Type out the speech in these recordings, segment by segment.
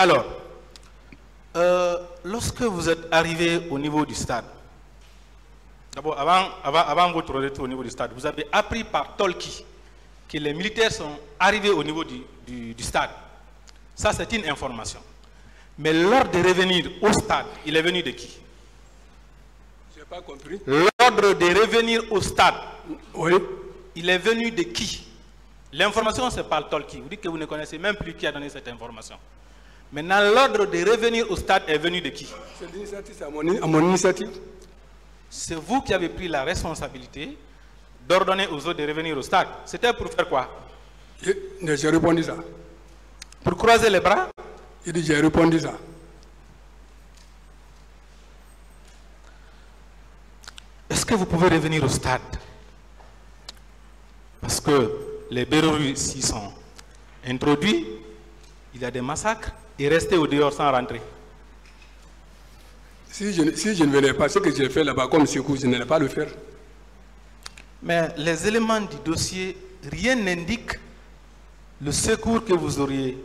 Alors, lorsque vous êtes arrivé au niveau du stade, d'abord, avant votre retour au niveau du stade, vous avez appris par Tolki que les militaires sont arrivés au niveau du stade. Ça, c'est une information. Mais l'ordre de revenir au stade, il est venu de qui? Je n'ai pas compris. L'ordre de revenir au stade, oui, il est venu de qui? L'information, c'est par Tolki. Vous dites que vous ne connaissez même plus qui a donné cette information. Maintenant, l'ordre de revenir au stade est venu de qui? C'est l'initiative, c'est à mon initiative. C'est vous qui avez pris la responsabilité d'ordonner aux autres de revenir au stade. C'était pour faire quoi? J'ai répondu ça. Pour croiser les bras? Il dit, j'ai répondu ça. Est-ce que vous pouvez revenir au stade? Parce que les bérets ici sont introduits, il y a des massacres, et rester au dehors sans rentrer. Si je ne venais pas, ce que j'ai fait là-bas comme secours, je n'allais pas le faire. Mais les éléments du dossier, rien n'indique le secours que vous auriez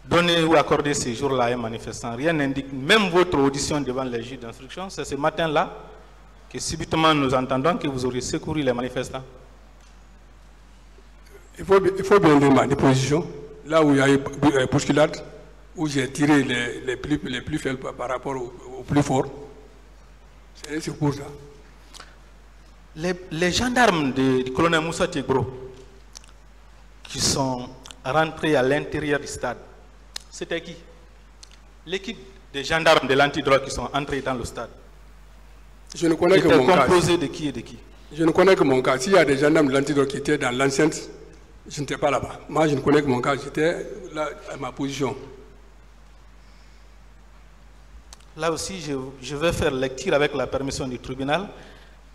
donné ou accordé ces jours-là à un manifestant. Rien n'indique, même votre audition devant les juges d'instruction, c'est ce matin-là que subitement nous entendons que vous auriez secouru les manifestants. Il faut bien lire ma déposition, là où il y a eu bousculade, où j'ai tiré les plus faibles par rapport aux plus forts. C'est pour ça. Les gendarmes du colonel Moussa Tiegro qui sont rentrés à l'intérieur du stade, c'était qui? L'équipe des gendarmes de l'antidrogue qui sont entrés dans le stade. Je ne connais que mon cas. Composé de qui et de qui? Je ne connais que mon cas. S'il y a des gendarmes de l'antidrogue qui étaient dans l'enceinte, je n'étais pas là-bas. Moi, je ne connais que mon cas. J'étais là à ma position. Là aussi, je vais faire lecture avec la permission du tribunal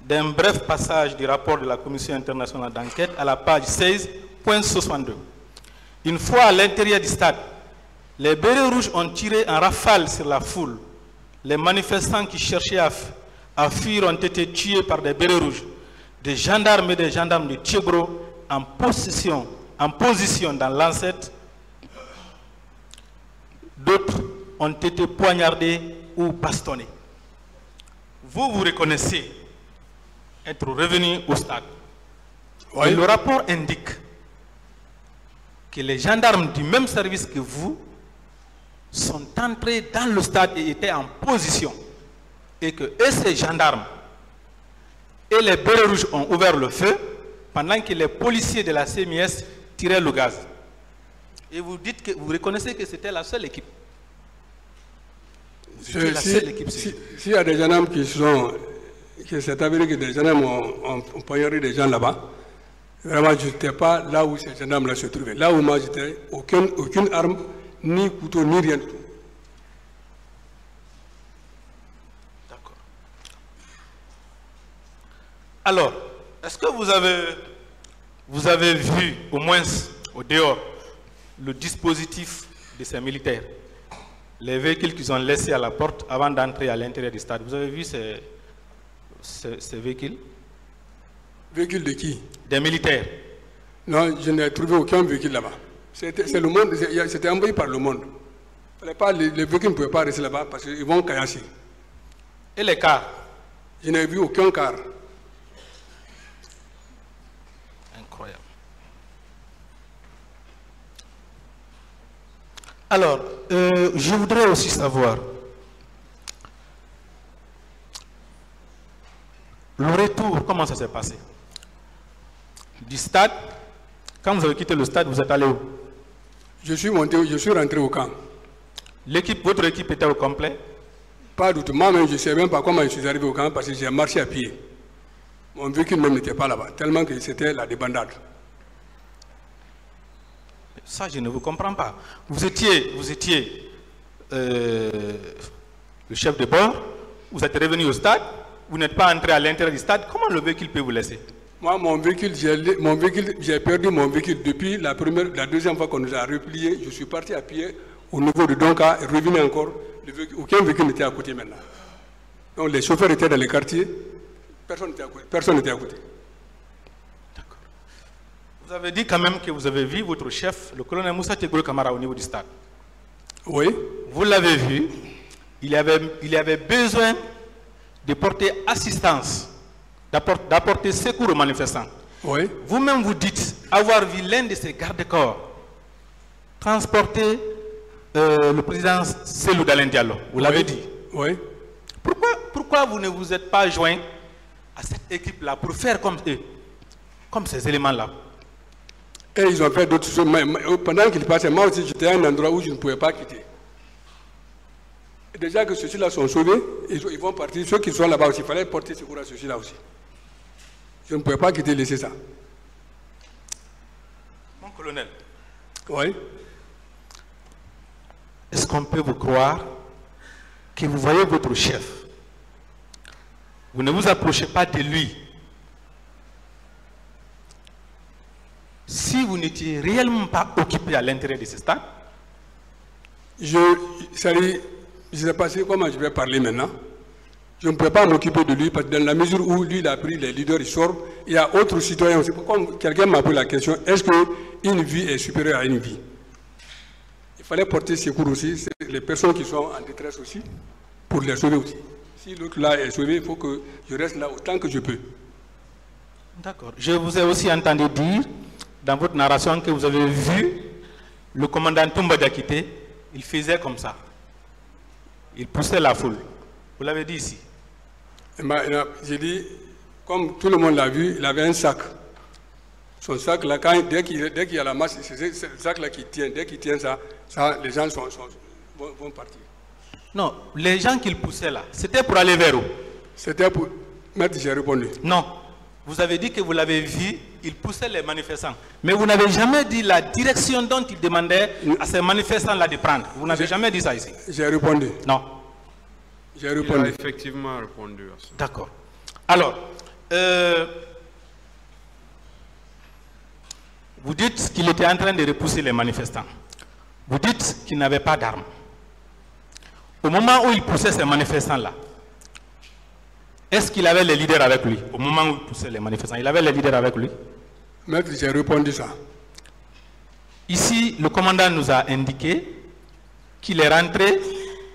d'un bref passage du rapport de la Commission internationale d'enquête à la page 16.62. Une fois à l'intérieur du stade, les bérets rouges ont tiré en rafale sur la foule. Les manifestants qui cherchaient à fuir ont été tués par des bérets rouges. Des gendarmes et des gendarmes de Tiegro en position dans l'enceinte. D'autres ont été poignardés ou bastonnés. Vous reconnaissez être revenu au stade. Oui. Et le rapport indique que les gendarmes du même service que vous sont entrés dans le stade et étaient en position. Et que ces gendarmes et les bérets rouges ont ouvert le feu pendant que les policiers de la CMS tiraient le gaz. Et vous dites que vous reconnaissez que c'était la seule équipe. S'il y a des gendarmes qui s'est avéré que des gendarmes ont poignardé des gens là-bas, vraiment je n'étais pas là où ces gendarmes-là se trouvaient. Là où moi j'étais, aucune arme, ni couteau, ni rien du tout. D'accord. Alors, est-ce que vous avez vu au moins au dehors le dispositif de ces militaires? Les véhicules qu'ils ont laissés à la porte avant d'entrer à l'intérieur du stade. Vous avez vu ces véhicules? Véhicules de qui? Des militaires. Non, je n'ai trouvé aucun véhicule là-bas. C'est le monde, c'était envoyé par le monde. Les véhicules ne pouvaient pas rester là-bas parce qu'ils vont caillasser. Et les cars? Je n'ai vu aucun car. Incroyable. Alors, je voudrais aussi savoir, le retour, comment ça s'est passé? Du stade, quand vous avez quitté le stade, vous êtes allé où? Je suis rentré au camp. Votre équipe était au complet? Pas du tout. Moi-même, je ne sais même pas comment je suis arrivé au camp parce que j'ai marché à pied. Mon véhicule même n'était pas là-bas, tellement que c'était la débandade. Ça, je ne vous comprends pas. Vous étiez le chef de bord, vous êtes revenu au stade, vous n'êtes pas entré à l'intérieur du stade. Comment le véhicule peut vous laisser? Moi, j'ai perdu mon véhicule depuis la deuxième fois qu'on nous a replié. Je suis parti à pied au niveau de Donka et revenu encore. Aucun véhicule n'était à côté maintenant. Donc les chauffeurs étaient dans les quartiers, personne n'était à côté. D'accord. Vous avez dit quand même que vous avez vu votre chef, le colonel Moussa Tegro Camara, au niveau du stade. Oui. Vous l'avez vu, il avait besoin de porter assistance, d'apporter secours aux manifestants. Oui. Vous-même vous dites avoir vu l'un de ces gardes-corps transporter le président Selou Dalein Diallo. Vous l'avez dit. Oui. Pourquoi vous ne vous êtes pas joint à cette équipe-là pour faire comme eux, comme ces éléments-là? Et ils ont fait d'autres choses. Pendant qu'ils passaient, moi aussi, j'étais à un endroit où je ne pouvais pas quitter. Et déjà que ceux-là sont sauvés, ils vont partir. Ceux qui sont là-bas aussi, il fallait porter secours à ceux-là aussi. Je ne pouvais pas quitter, laisser ça. Mon colonel. Oui. Est-ce qu'on peut vous croire que vous voyez votre chef? Vous ne vous approchez pas de lui. Si vous n'étiez réellement pas occupé à l'intérieur de ce stade? Je ne sais pas comment je vais parler maintenant. Je ne peux pas m'occuper de lui parce que dans la mesure où lui il a pris les leaders, il sort, il y a d'autres citoyens aussi. Comme quelqu'un m'a posé la question, est-ce qu'une vie est supérieure à une vie? Il fallait porter secours aussi, c'est les personnes qui sont en détresse aussi, pour les sauver aussi. Si l'autre là est sauvé, il faut que je reste là autant que je peux. D'accord. Je vous ai aussi entendu dire dans votre narration que vous avez vu le commandant Toumba Diakité, il faisait comme ça. Il poussait la foule. Vous l'avez dit ici. J'ai dit, comme tout le monde l'a vu, il avait un sac. Son sac là, dès qu'il y a la masse, c'est ce sac là qui tient. Dès qu'il tient ça, les gens vont partir. Non, les gens qu'il poussait là, c'était pour aller vers où? C'était pour... Maître, j'ai répondu. Non. Vous avez dit que vous l'avez vu, il poussait les manifestants. Mais vous n'avez jamais dit la direction dont il demandait à ces manifestants-là de prendre. Vous n'avez jamais dit ça ici. J'ai répondu. Non. J'ai répondu. Il a effectivement répondu à ça. D'accord. Alors, vous dites qu'il était en train de repousser les manifestants. Vous dites qu'il n'avait pas d'armes. Au moment où il poussait ces manifestants-là, est-ce qu'il avait les leaders avec lui? Au moment où il poussait les manifestants, il avait les leaders avec lui? Maître, j'ai répondu ça. Ici, le commandant nous a indiqué qu'il est rentré,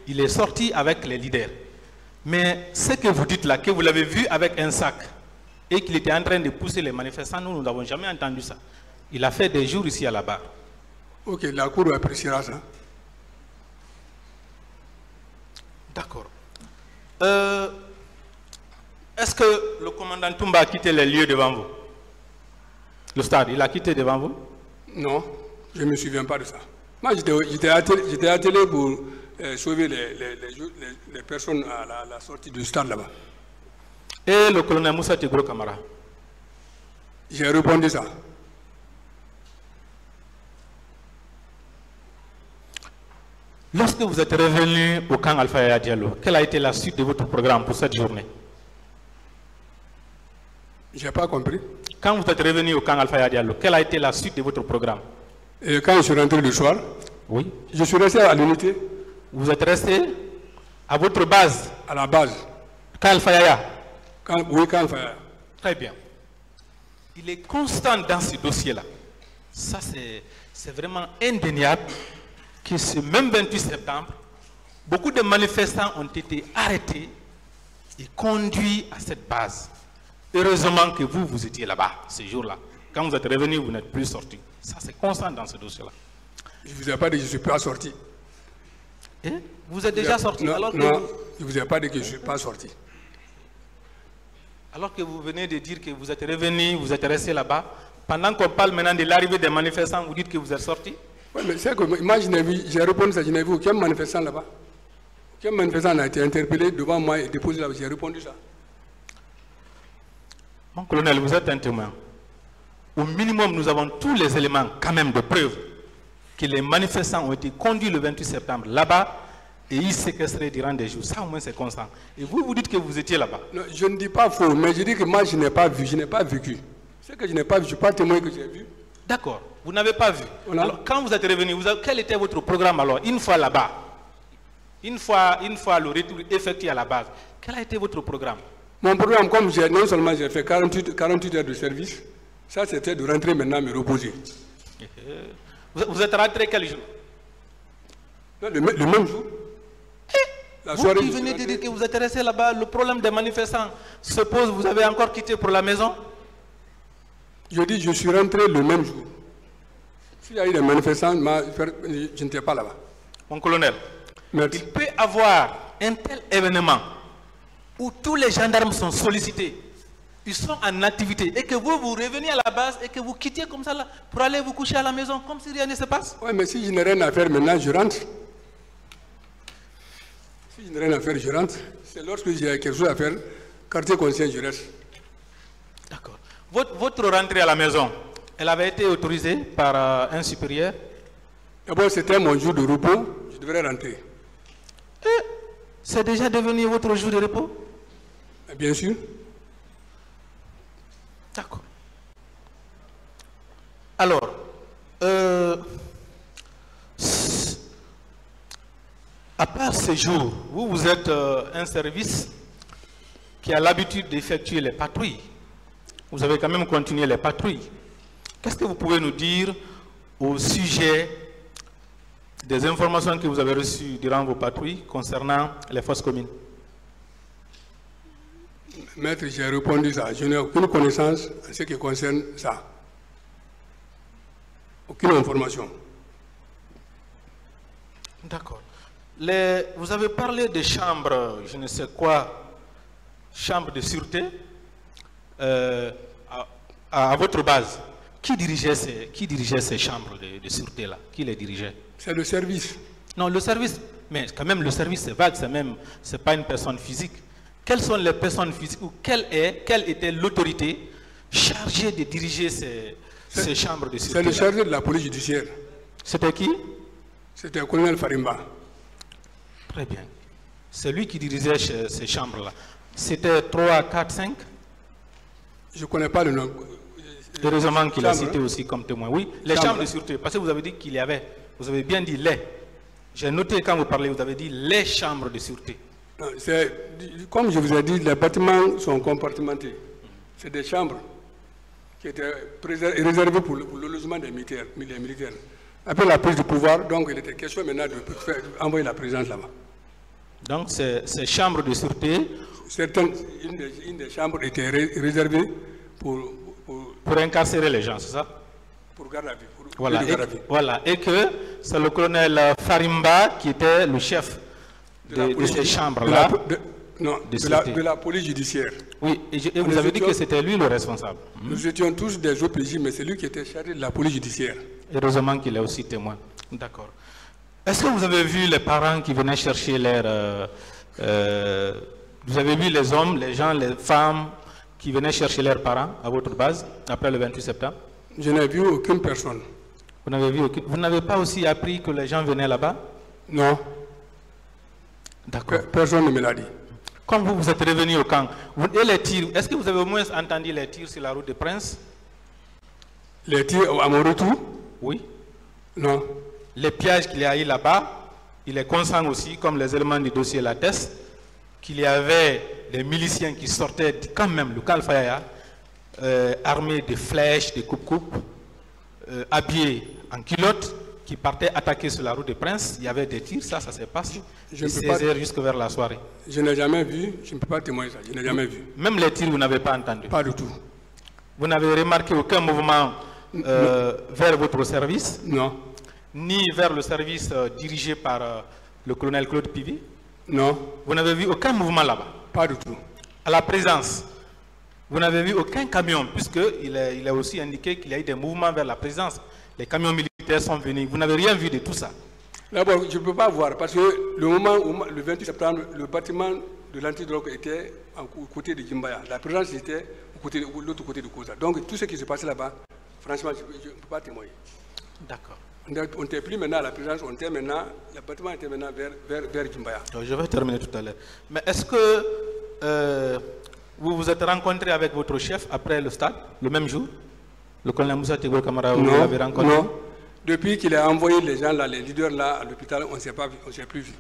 il est sorti avec les leaders. Mais ce que vous dites là, que vous l'avez vu avec un sac et qu'il était en train de pousser les manifestants, nous n'avons jamais entendu ça. Il a fait des jours ici à la barre. Ok, la Cour appréciera ça. D'accord. Est-ce que le commandant Toumba a quitté les lieux devant vous? Le stade, il a quitté devant vous? Non, je ne me souviens pas de ça. Moi, j'étais attelé pour sauver les personnes à la sortie du stade là-bas. Et le colonel Moussa Tegro Camara? J'ai répondu ça. Lorsque vous êtes revenu au camp Alpha Yaya Diallo, quelle a été la suite de votre programme pour cette journée? Je n'ai pas compris. Quand vous êtes revenu au camp Alpha Yaya Diallo, quelle a été la suite de votre programme? Et quand je suis rentré le soir, oui. Je suis resté à l'unité. Vous êtes resté à votre base? À la base. Camp Alpha Yaya? Oui, camp Alpha Yaya. Très bien. Il est constant dans ce dossier-là. Ça, c'est vraiment indéniable que ce même 28 septembre, beaucoup de manifestants ont été arrêtés et conduits à cette base. Heureusement que vous étiez là-bas, ce jour-là. Quand vous êtes revenu, vous n'êtes plus sorti. Ça, c'est constant dans ce dossier-là. Je ne vous ai pas dit que je ne suis pas sorti. Et vous êtes déjà sorti? Non, alors que non, je ne vous ai pas dit que je ne suis pas sorti. Alors que vous venez de dire que vous êtes revenu, vous êtes resté là-bas, pendant qu'on parle maintenant de l'arrivée des manifestants, vous dites que vous êtes sorti? Oui, mais c'est que moi, j'ai répondu ça, je n'ai vu aucun manifestant là-bas. Aucun manifestant a été interpellé devant moi et déposé là-bas, j'ai répondu ça. Mon colonel, vous êtes un témoin. Au minimum, nous avons tous les éléments quand même de preuve que les manifestants ont été conduits le 28 septembre là-bas et ils séquestrés durant des jours. Ça au moins c'est constant. Et vous, vous dites que vous étiez là-bas. Je ne dis pas faux, mais je dis que moi je n'ai pas vu, je n'ai pas vécu. C'est que je n'ai pas vu, je ne suis pas témoin que j'ai vu. D'accord, vous n'avez pas vu. Voilà. Alors quand vous êtes revenu, quel était votre programme alors, une fois là-bas? Une fois le retour effectué à la base, quel a été votre programme? Mon programme, comme non seulement j'ai fait 48 heures de service, Ça, c'était de rentrer maintenant me reposer. Vous êtes rentré quel jour? Le même jour. La Vous soirée, qui venez de dire que vous êtes resté là-bas, le problème des manifestants se pose, vous avez encore quitté pour la maison? Je dis, je suis rentré le même jour. S'il y a eu des manifestants, je n'étais pas là-bas. Mon colonel, Merci. il peut y avoir un tel événement où tous les gendarmes sont sollicités, ils sont en activité, et que vous reveniez à la base et que vous quittiez comme ça là, pour aller vous coucher à la maison, comme si rien ne se passe. Oui, mais si je n'ai rien à faire maintenant, je rentre. Si je n'ai rien à faire, je rentre. C'est lorsque j'ai quelque chose à faire, quartier conscient, je reste. D'accord. Votre rentrée à la maison, elle avait été autorisée par un supérieur? D'abord, c'était mon jour de repos, je devrais rentrer. C'est déjà devenu votre jour de repos? Bien sûr. D'accord. Alors, à part ces jours, vous êtes un service qui a l'habitude d'effectuer les patrouilles. Vous avez quand même continué les patrouilles. Qu'est-ce que vous pouvez nous dire au sujet des informations que vous avez reçues durant vos patrouilles concernant les fosses communes? Maître, j'ai répondu ça. Je n'ai aucune connaissance en ce qui concerne ça. Aucune information. D'accord. Vous avez parlé des chambres, je ne sais quoi, chambres de sûreté à votre base. Qui dirigeait ces chambres de sûreté-là? Qui les dirigeait? C'est le service. Non, le service, mais quand même le service c'est vague, c'est pas une personne physique. Quelles sont les personnes physiques ou quelle était l'autorité chargée de diriger ces chambres de sûreté? C'est le chargé de la police judiciaire. C'était qui? C'était le colonel Farimba. Très bien. C'est lui qui dirigeait ces chambres-là. C'était 3, 4, 5? Je ne connais pas le nom. Heureusement qu'il a cité aussi comme témoin. Oui, les chambres de sûreté. Parce que vous avez dit qu'il y avait. Vous avez bien dit les. J'ai noté quand vous parlez, vous avez dit les chambres de sûreté. Non, comme je vous ai dit, les bâtiments sont compartimentés. C'est des chambres qui étaient réservées pour le logement des militaires. Après la prise du pouvoir, donc il était question maintenant d'envoyer la présidence là-bas. Donc ces chambres de sûreté... Une des chambres était réservée pour incarcérer les gens, c'est ça? Pour garde à vue. Voilà, et que c'est le colonel Farimba qui était le chef de ces chambres-là. De la police judiciaire. Oui, et vous avez dit que c'était lui le responsable. Nous étions tous des OPJ, mais c'est lui qui était chargé de la police judiciaire. Heureusement qu'il est aussi témoin. D'accord. Est-ce que vous avez vu les parents qui venaient chercher vous avez vu les hommes, les gens, les femmes qui venaient chercher leurs parents à votre base après le 28 septembre? Je n'ai vu aucune personne. Vous n'avez pas aussi appris que les gens venaient là-bas? Non. D'accord. Personne ne me l'a dit. Comme vous êtes revenu au camp, et les tirs, est-ce que vous avez au moins entendu les tirs sur la route de Prince? Les tirs à mon retour? Oui. Non. Les pièges qu'il y a eu là-bas, il est conscient aussi, comme les éléments du dossier l'attestent, qu'il y avait des miliciens qui sortaient quand même le Kalfaya, armés de flèches, de coupe-coupe, habillés en culotte, qui partaient attaquer sur la route de Prince. Il y avait des tirs, ça s'est passé. De 16h jusqu'à vers la soirée. Je n'ai jamais vu, je ne peux pas témoigner ça, je n'ai jamais vu. Même les tirs, vous n'avez pas entendu? Pas du tout. Vous n'avez remarqué aucun mouvement vers votre service? Non. Ni vers le service dirigé par le colonel Claude Pivi? Non. Vous n'avez vu aucun mouvement là-bas? Pas du tout. À la présence, vous n'avez vu aucun camion, puisqu'il a aussi indiqué qu'il y a eu des mouvements vers la présence. Les camions militaires sont venus. Vous n'avez rien vu de tout ça? D'abord, je ne peux pas voir, parce que le moment où, le 28 septembre, le bâtiment de l'antidrogue était au côté de Djimbaya. La présence était de l'autre côté de Koza. Donc, tout ce qui se passait là-bas, franchement, je ne peux pas témoigner. D'accord. On n'était plus maintenant à la présence, le bâtiment était maintenant vers Djimbaya. Je vais terminer tout à l'heure. Mais est-ce que vous vous êtes rencontré avec votre chef après le stade, le même jour? Le colonel Moussa Tegol Kamara, vous l'avez rencontré? Non. Depuis qu'il a envoyé les gens là, les leaders là à l'hôpital, on ne s'est plus vu.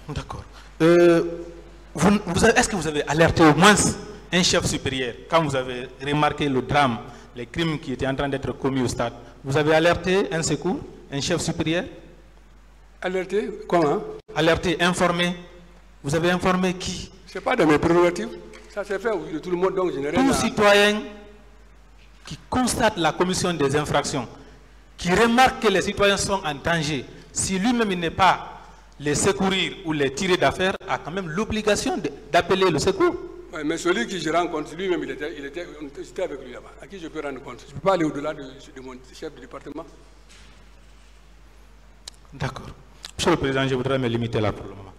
D'accord. Est-ce que vous avez alerté au moins un chef supérieur, quand vous avez remarqué le drame, les crimes qui étaient en train d'être commis au stade, vous avez alerté un secours, un chef supérieur? Alerté? Comment? Alerté, informé. Vous avez informé qui? Ce n'est pas de mes prérogatives. Ça s'est fait au vu de tout le monde, donc je n'ai rien Tout à... citoyen qui constate la commission des infractions, qui remarque que les citoyens sont en danger, si lui-même il n'est pas les secourir ou les tirer d'affaire, a quand même l'obligation d'appeler le secours. Oui, mais celui qui je rencontre, lui-même, j'étais avec lui là-bas. À qui je peux rendre compte? Je ne peux pas aller au-delà de mon chef de département. D'accord. Monsieur le Président, je voudrais me limiter là pour le moment.